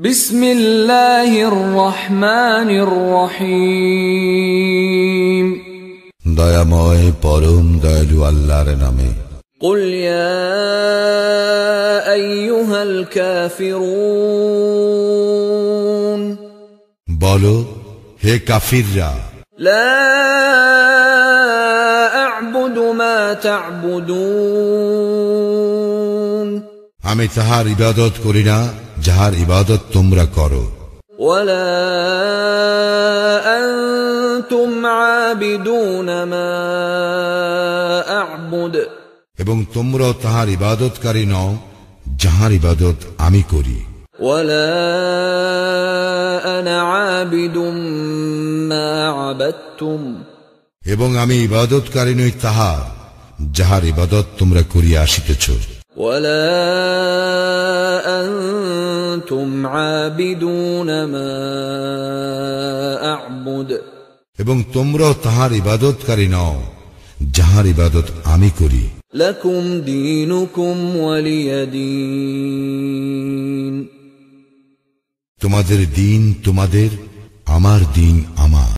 বিসমিল্লাহির রহমানির রহিম। দয়াময় পরম দয়ালু আল্লাহর নামে। কুল ইয়া আইয়ুহাল কাফিরুন, বলো হে কাফিররা, লা আ'বুদু মা তা'বুদুন, আমি তাহার ইবাদত করি না যাহার ইবাদত তোমরা করো। ওয়ালা আনতুম আবিদুনা মা আ'বুদ, এবং তোমরাও তাহার ইবাদতকারী নও যাহার ইবাদত আমি করি। ওয়ালা আনা আবিদুম মা আবাদতুম, এবং আমি ইবাদতকারী নই তাহার যাহার ইবাদত তোমরা করিয়া আসিতেছ। ওয়ালা আনতুম আবিদুনা মা আ'বুদ, এবং তোমরাও তাহার ইবাদতকারী নও যাহার ইবাদত আমি করি। লাকুম দীনুকুম ওয়ালিয়া দীন, তোমাদের দিন তোমাদের, আমার দিন আমার।